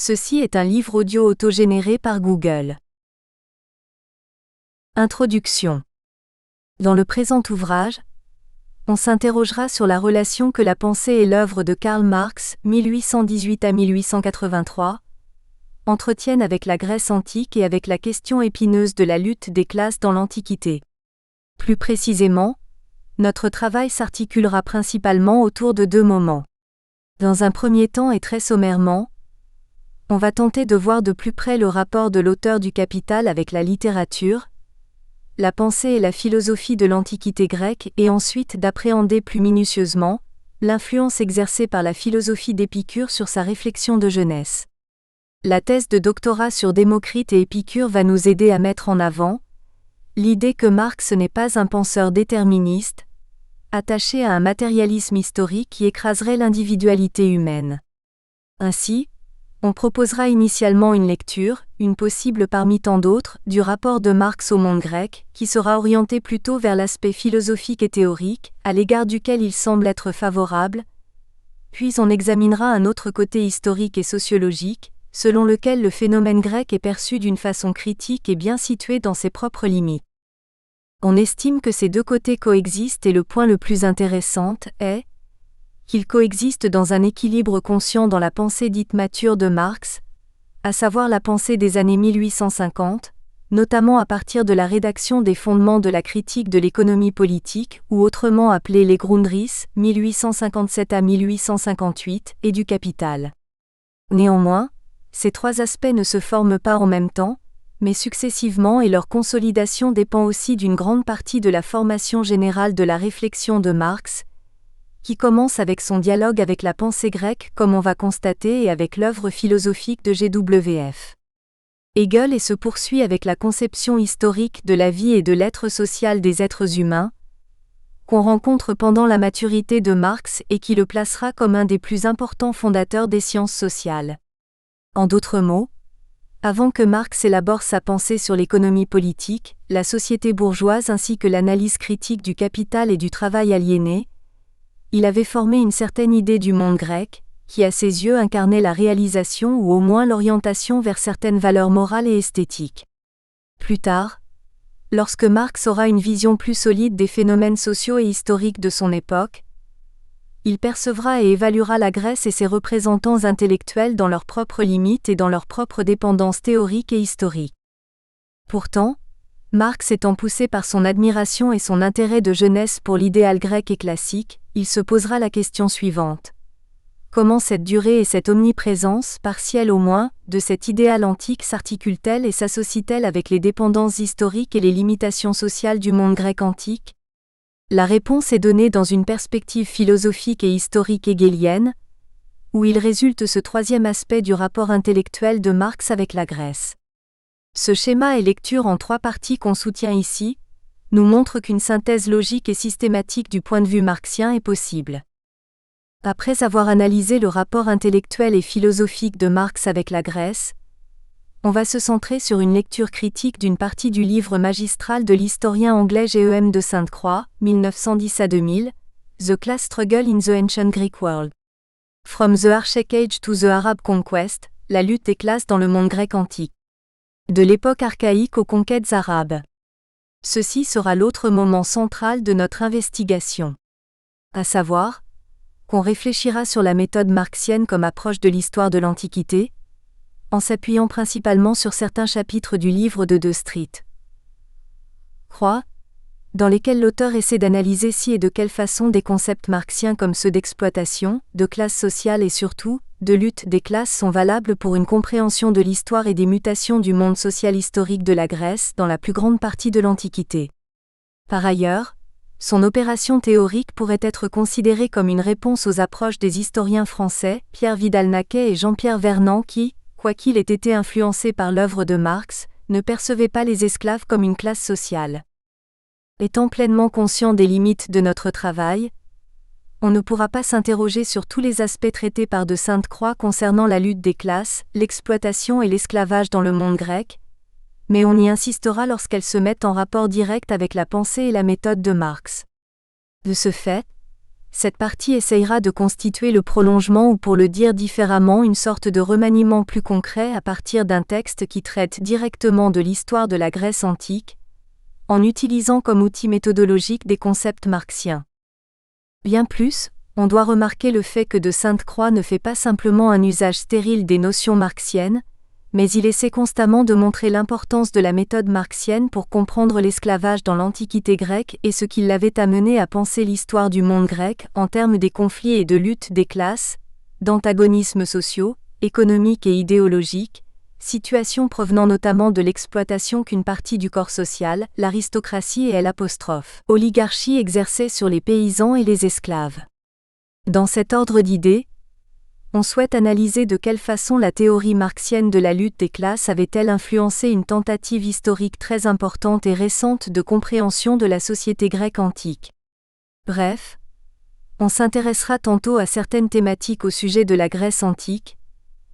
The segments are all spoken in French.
Ceci est un livre audio autogénéré par Google. Introduction. Dans le présent ouvrage, on s'interrogera sur la relation que la pensée et l'œuvre de Karl Marx, 1818 à 1883, entretiennent avec la Grèce antique et avec la question épineuse de la lutte des classes dans l'Antiquité. Plus précisément, notre travail s'articulera principalement autour de deux moments. Dans un premier temps et très sommairement, on va tenter de voir de plus près le rapport de l'auteur du Capital avec la littérature, la pensée et la philosophie de l'Antiquité grecque et ensuite d'appréhender plus minutieusement l'influence exercée par la philosophie d'Épicure sur sa réflexion de jeunesse. La thèse de doctorat sur Démocrite et Épicure va nous aider à mettre en avant l'idée que Marx n'est pas un penseur déterministe, attaché à un matérialisme historique qui écraserait l'individualité humaine. Ainsi, on proposera initialement une lecture, une possible parmi tant d'autres, du rapport de Marx au monde grec, qui sera orienté plutôt vers l'aspect philosophique et théorique, à l'égard duquel il semble être favorable, puis on examinera un autre côté historique et sociologique, selon lequel le phénomène grec est perçu d'une façon critique et bien situé dans ses propres limites. On estime que ces deux côtés coexistent et le point le plus intéressant est qu'ils coexistent dans un équilibre conscient dans la pensée dite mature de Marx, à savoir la pensée des années 1850, notamment à partir de la rédaction des fondements de la critique de l'économie politique, ou autrement appelée les Grundrisse, 1857 à 1858, et du Capital. Néanmoins, ces trois aspects ne se forment pas en même temps, mais successivement et leur consolidation dépend aussi d'une grande partie de la formation générale de la réflexion de Marx, qui commence avec son dialogue avec la pensée grecque comme on va constater et avec l'œuvre philosophique de GWF. Hegel et se poursuit avec la conception historique de la vie et de l'être social des êtres humains, qu'on rencontre pendant la maturité de Marx et qui le placera comme un des plus importants fondateurs des sciences sociales. En d'autres mots, avant que Marx élabore sa pensée sur l'économie politique, la société bourgeoise ainsi que l'analyse critique du capital et du travail aliéné, il avait formé une certaine idée du monde grec, qui à ses yeux incarnait la réalisation ou au moins l'orientation vers certaines valeurs morales et esthétiques. Plus tard, lorsque Marx aura une vision plus solide des phénomènes sociaux et historiques de son époque, il percevra et évaluera la Grèce et ses représentants intellectuels dans leurs propres limites et dans leurs propres dépendances théoriques et historiques. Pourtant, Marx étant poussé par son admiration et son intérêt de jeunesse pour l'idéal grec et classique, il se posera la question suivante. Comment cette durée et cette omniprésence, partielle au moins, de cet idéal antique s'articule-t-elle et s'associe-t-elle avec les dépendances historiques et les limitations sociales du monde grec antique ? La réponse est donnée dans une perspective philosophique et historique hegélienne, où il résulte ce troisième aspect du rapport intellectuel de Marx avec la Grèce. Ce schéma et lecture en trois parties qu'on soutient ici, nous montre qu'une synthèse logique et systématique du point de vue marxien est possible. Après avoir analysé le rapport intellectuel et philosophique de Marx avec la Grèce, on va se centrer sur une lecture critique d'une partie du livre magistral de l'historien anglais G.E.M. de Sainte-Croix, 1910 à 2000, The Class Struggle in the Ancient Greek World. From the Archaic Age to the Arab Conquest, la lutte des classes dans le monde grec antique. De l'époque archaïque aux conquêtes arabes. Ceci sera l'autre moment central de notre investigation. À savoir, qu'on réfléchira sur la méthode marxienne comme approche de l'histoire de l'Antiquité, en s'appuyant principalement sur certains chapitres du livre de De Street. Croix, dans lesquels l'auteur essaie d'analyser si et de quelle façon des concepts marxiens comme ceux d'exploitation, de classe sociale et surtout, de lutte des classes sont valables pour une compréhension de l'histoire et des mutations du monde social historique de la Grèce dans la plus grande partie de l'Antiquité. Par ailleurs, son opération théorique pourrait être considérée comme une réponse aux approches des historiens français, Pierre Vidal-Naquet et Jean-Pierre Vernant qui, quoiqu'il ait été influencé par l'œuvre de Marx, ne percevaient pas les esclaves comme une classe sociale. Étant pleinement conscient des limites de notre travail, on ne pourra pas s'interroger sur tous les aspects traités par de Sainte-Croix concernant la lutte des classes, l'exploitation et l'esclavage dans le monde grec, mais on y insistera lorsqu'elles se mettent en rapport direct avec la pensée et la méthode de Marx. De ce fait, cette partie essayera de constituer le prolongement ou, pour le dire différemment, une sorte de remaniement plus concret à partir d'un texte qui traite directement de l'histoire de la Grèce antique, en utilisant comme outil méthodologique des concepts marxiens. Bien plus, on doit remarquer le fait que de Sainte-Croix ne fait pas simplement un usage stérile des notions marxiennes, mais il essaie constamment de montrer l'importance de la méthode marxienne pour comprendre l'esclavage dans l'Antiquité grecque et ce qui l'avait amené à penser l'histoire du monde grec en termes des conflits et de luttes des classes, d'antagonismes sociaux, économiques et idéologiques, situations provenant notamment de l'exploitation qu'une partie du corps social, l'aristocratie et l'oligarchie exerçait sur les paysans et les esclaves. Dans cet ordre d'idées, on souhaite analyser de quelle façon la théorie marxienne de la lutte des classes avait-elle influencé une tentative historique très importante et récente de compréhension de la société grecque antique. Bref, on s'intéressera tantôt à certaines thématiques au sujet de la Grèce antique,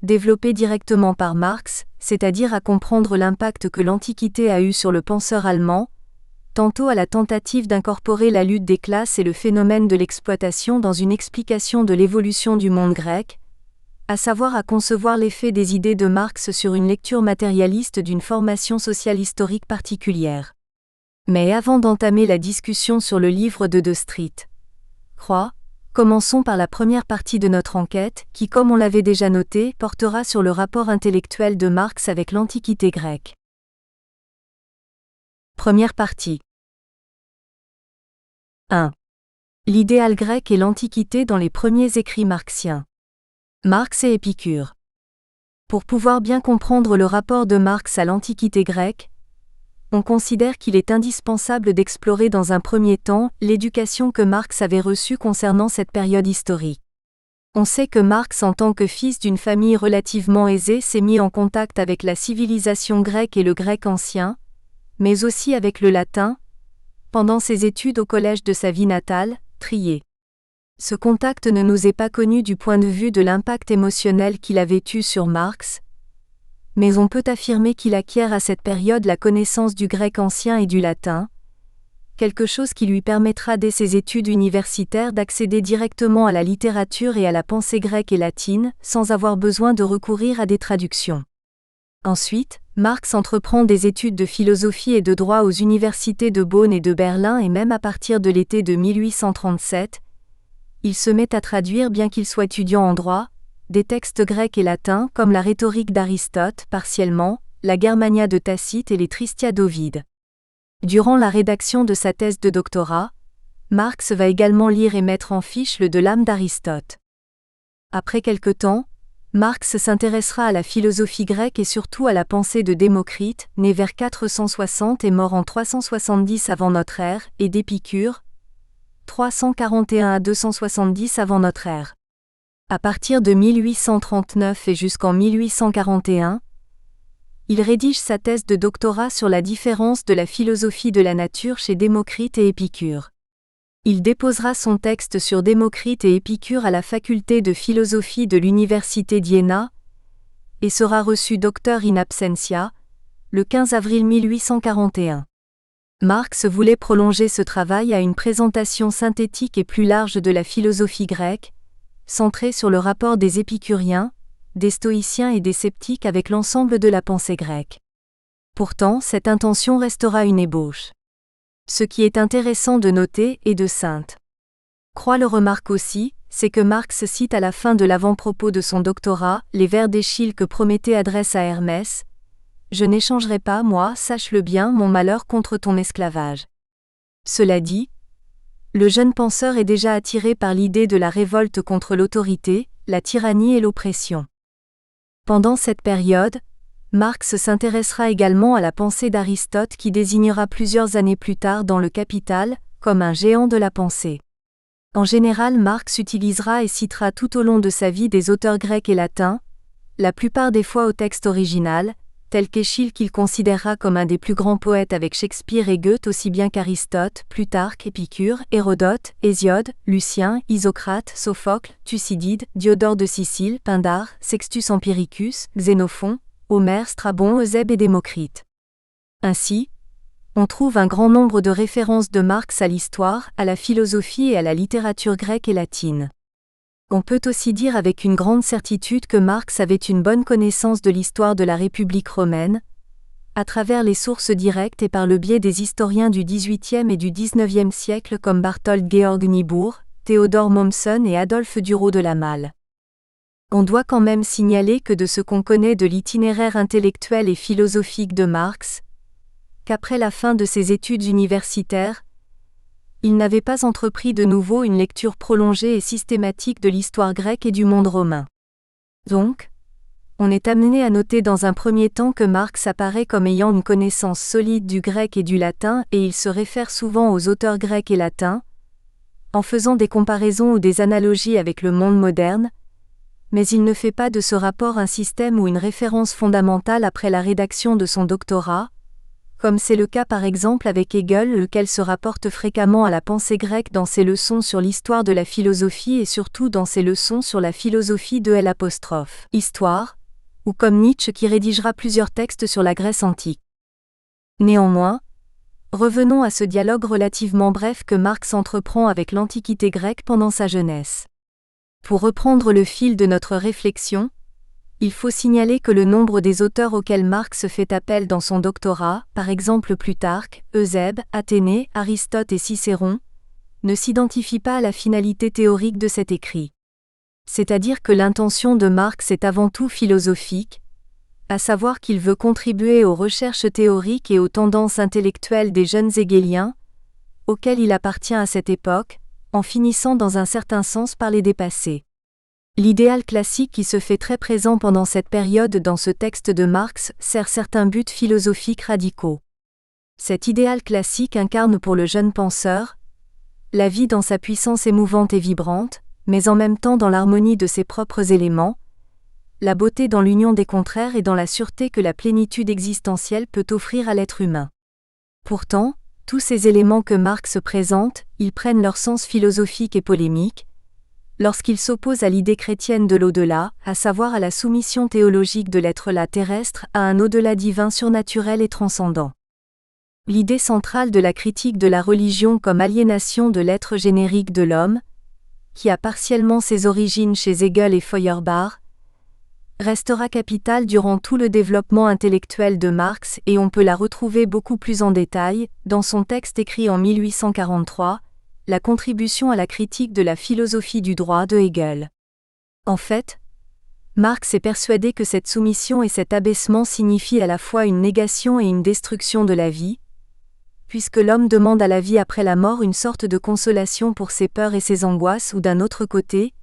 développées directement par Marx, c'est-à-dire à comprendre l'impact que l'Antiquité a eu sur le penseur allemand, tantôt à la tentative d'incorporer la lutte des classes et le phénomène de l'exploitation dans une explication de l'évolution du monde grec, à savoir à concevoir l'effet des idées de Marx sur une lecture matérialiste d'une formation sociale historique particulière. Mais avant d'entamer la discussion sur le livre de Street, commençons par la première partie de notre enquête, qui, comme on l'avait déjà noté, portera sur le rapport intellectuel de Marx avec l'Antiquité grecque. Première partie. 1. L'idéal grec et l'Antiquité dans les premiers écrits marxiens. Marx et Épicure. Pour pouvoir bien comprendre le rapport de Marx à l'Antiquité grecque, on considère qu'il est indispensable d'explorer dans un premier temps l'éducation que Marx avait reçue concernant cette période historique. On sait que Marx, en tant que fils d'une famille relativement aisée, s'est mis en contact avec la civilisation grecque et le grec ancien, mais aussi avec le latin, pendant ses études au collège de sa ville natale, Trier. Ce contact ne nous est pas connu du point de vue de l'impact émotionnel qu'il avait eu sur Marx, mais on peut affirmer qu'il acquiert à cette période la connaissance du grec ancien et du latin, quelque chose qui lui permettra dès ses études universitaires d'accéder directement à la littérature et à la pensée grecque et latine, sans avoir besoin de recourir à des traductions. Ensuite, Marx entreprend des études de philosophie et de droit aux universités de Bonn et de Berlin, et même à partir de l'été de 1837, il se met à traduire, bien qu'il soit étudiant en droit, des textes grecs et latins comme la rhétorique d'Aristote partiellement, la Germania de Tacite et les Tristia d'Ovide. Durant la rédaction de sa thèse de doctorat, Marx va également lire et mettre en fiche le de l'âme d'Aristote. Après quelque temps, Marx s'intéressera à la philosophie grecque et surtout à la pensée de Démocrite, né vers 460 et mort en 370 avant notre ère, et d'Épicure, 341 à 270 avant notre ère. À partir de 1839 et jusqu'en 1841, il rédige sa thèse de doctorat sur la différence de la philosophie de la nature chez Démocrite et Épicure. Il déposera son texte sur Démocrite et Épicure à la faculté de philosophie de l'université d'Iéna et sera reçu docteur in absentia, le 15 avril 1841. Marx voulait prolonger ce travail à une présentation synthétique et plus large de la philosophie grecque, centrée sur le rapport des épicuriens, des stoïciens et des sceptiques avec l'ensemble de la pensée grecque. Pourtant, cette intention restera une ébauche. Ce qui est intéressant de noter et de Sainte-Croix le remarque aussi, c'est que Marx cite à la fin de l'avant-propos de son doctorat les vers d'Échille que Prométhée adresse à Hermès: « Je n'échangerai pas, moi, sache-le bien, mon malheur contre ton esclavage. » Cela dit, le jeune penseur est déjà attiré par l'idée de la révolte contre l'autorité, la tyrannie et l'oppression. Pendant cette période, Marx s'intéressera également à la pensée d'Aristote qui désignera plusieurs années plus tard dans le Capital, comme un géant de la pensée. En général, Marx utilisera et citera tout au long de sa vie des auteurs grecs et latins, la plupart des fois au texte original, tel qu'Échille qu'il considérera comme un des plus grands poètes avec Shakespeare et Goethe aussi bien qu'Aristote, Plutarque, Épicure, Hérodote, Hésiode, Lucien, Isocrate, Sophocle, Thucydide, Diodore de Sicile, Pindare, Sextus Empiricus, Xénophon, Homère, Strabon, Eusèbe et Démocrite. Ainsi, On trouve un grand nombre de références de Marx à l'histoire, à la philosophie et à la littérature grecque et latine. On peut aussi dire avec une grande certitude que Marx avait une bonne connaissance de l'histoire de la République romaine, à travers les sources directes et par le biais des historiens du XVIIIe et du XIXe siècle comme Barthold Georg Niebuhr, Théodore Mommsen et Adolphe Dureau de la Malle. On doit quand même signaler que de ce qu'on connaît de l'itinéraire intellectuel et philosophique de Marx, qu'après la fin de ses études universitaires, il n'avait pas entrepris de nouveau une lecture prolongée et systématique de l'histoire grecque et du monde romain. Donc, on est amené à noter dans un premier temps que Marx apparaît comme ayant une connaissance solide du grec et du latin et il se réfère souvent aux auteurs grecs et latins, en faisant des comparaisons ou des analogies avec le monde moderne, mais il ne fait pas de ce rapport un système ou une référence fondamentale après la rédaction de son doctorat, comme c'est le cas par exemple avec Hegel, lequel se rapporte fréquemment à la pensée grecque dans ses leçons sur l'histoire de la philosophie et surtout dans ses leçons sur la philosophie de l'histoire, ou comme Nietzsche qui rédigera plusieurs textes sur la Grèce antique. Néanmoins, revenons à ce dialogue relativement bref que Marx entreprend avec l'Antiquité grecque pendant sa jeunesse. Pour reprendre le fil de notre réflexion, il faut signaler que le nombre des auteurs auxquels Marx fait appel dans son doctorat, par exemple Plutarque, Eusèbe, Athénée, Aristote et Cicéron, ne s'identifie pas à la finalité théorique de cet écrit. C'est-à-dire que l'intention de Marx est avant tout philosophique, à savoir qu'il veut contribuer aux recherches théoriques et aux tendances intellectuelles des jeunes hégéliens, auxquels il appartient à cette époque, en finissant dans un certain sens par les dépasser. L'idéal classique qui se fait très présent pendant cette période dans ce texte de Marx sert certains buts philosophiques radicaux. Cet idéal classique incarne pour le jeune penseur la vie dans sa puissance émouvante et vibrante, mais en même temps dans l'harmonie de ses propres éléments, la beauté dans l'union des contraires et dans la sûreté que la plénitude existentielle peut offrir à l'être humain. Pourtant, tous ces éléments que Marx présente, ils prennent leur sens philosophique et polémique, lorsqu'il s'oppose à l'idée chrétienne de l'au-delà, à savoir à la soumission théologique de l'être-là terrestre à un au-delà divin surnaturel et transcendant. L'idée centrale de la critique de la religion comme aliénation de l'être générique de l'homme, qui a partiellement ses origines chez Hegel et Feuerbach, restera capitale durant tout le développement intellectuel de Marx et on peut la retrouver beaucoup plus en détail, dans son texte écrit en 1843, La contribution à la critique de la philosophie du droit de Hegel. En fait, Marx est persuadé que cette soumission et cet abaissement signifient à la fois une négation et une destruction de la vie, puisque l'homme demande à la vie après la mort une sorte de consolation pour ses peurs et ses angoisses ou d'un autre côté,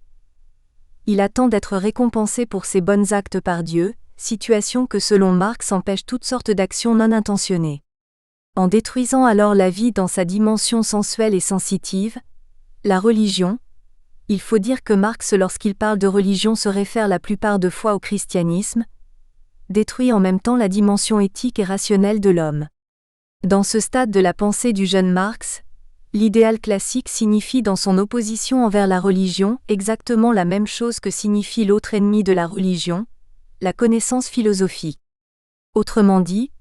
il attend d'être récompensé pour ses bons actes par Dieu, situation que selon Marx empêche toutes sortes d'actions non intentionnées. En détruisant alors la vie dans sa dimension sensuelle et sensitive, la religion, il faut dire que Marx lorsqu'il parle de religion se réfère la plupart de fois au christianisme, détruit en même temps la dimension éthique et rationnelle de l'homme. Dans ce stade de la pensée du jeune Marx, l'idéal classique signifie dans son opposition envers la religion exactement la même chose que signifie l'autre ennemi de la religion, la connaissance philosophique. Autrement dit,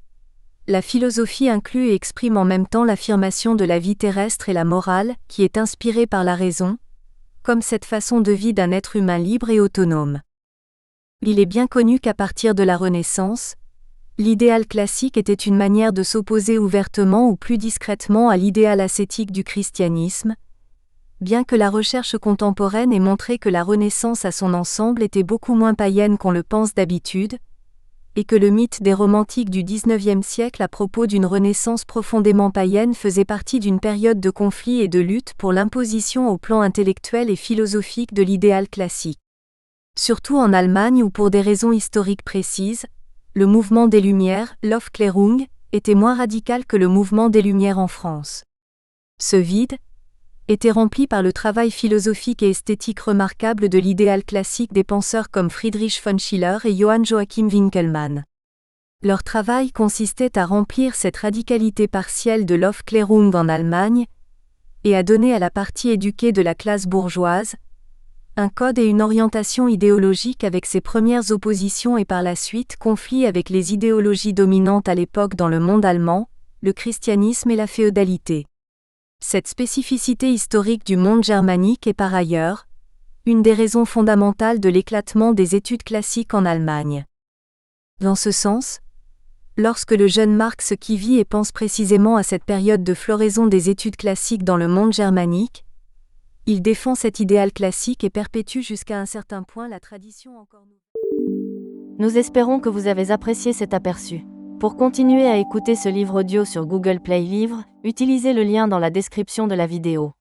la philosophie inclut et exprime en même temps l'affirmation de la vie terrestre et la morale, qui est inspirée par la raison, comme cette façon de vie d'un être humain libre et autonome. Il est bien connu qu'à partir de la Renaissance, l'idéal classique était une manière de s'opposer ouvertement ou plus discrètement à l'idéal ascétique du christianisme, bien que la recherche contemporaine ait montré que la Renaissance à son ensemble était beaucoup moins païenne qu'on le pense d'habitude, et que le mythe des romantiques du XIXe siècle à propos d'une Renaissance profondément païenne faisait partie d'une période de conflit et de lutte pour l'imposition au plan intellectuel et philosophique de l'idéal classique. Surtout en Allemagne où pour des raisons historiques précises, le mouvement des Lumières, l'Aufklärung, était moins radical que le mouvement des Lumières en France. Ce vide était rempli par le travail philosophique et esthétique remarquable de l'idéal classique des penseurs comme Friedrich von Schiller et Johann Joachim Winckelmann. Leur travail consistait à remplir cette radicalité partielle de l'Aufklärung en Allemagne et à donner à la partie éduquée de la classe bourgeoise un code et une orientation idéologique avec ses premières oppositions et par la suite conflits avec les idéologies dominantes à l'époque dans le monde allemand, le christianisme et la féodalité. Cette spécificité historique du monde germanique est par ailleurs une des raisons fondamentales de l'éclatement des études classiques en Allemagne. Dans ce sens, lorsque le jeune Marx qui vit et pense précisément à cette période de floraison des études classiques dans le monde germanique, il défend cet idéal classique et perpétue jusqu'à un certain point la tradition encore nouvelle. Nous espérons que vous avez apprécié cet aperçu. Pour continuer à écouter ce livre audio sur Google Play Livres, utilisez le lien dans la description de la vidéo.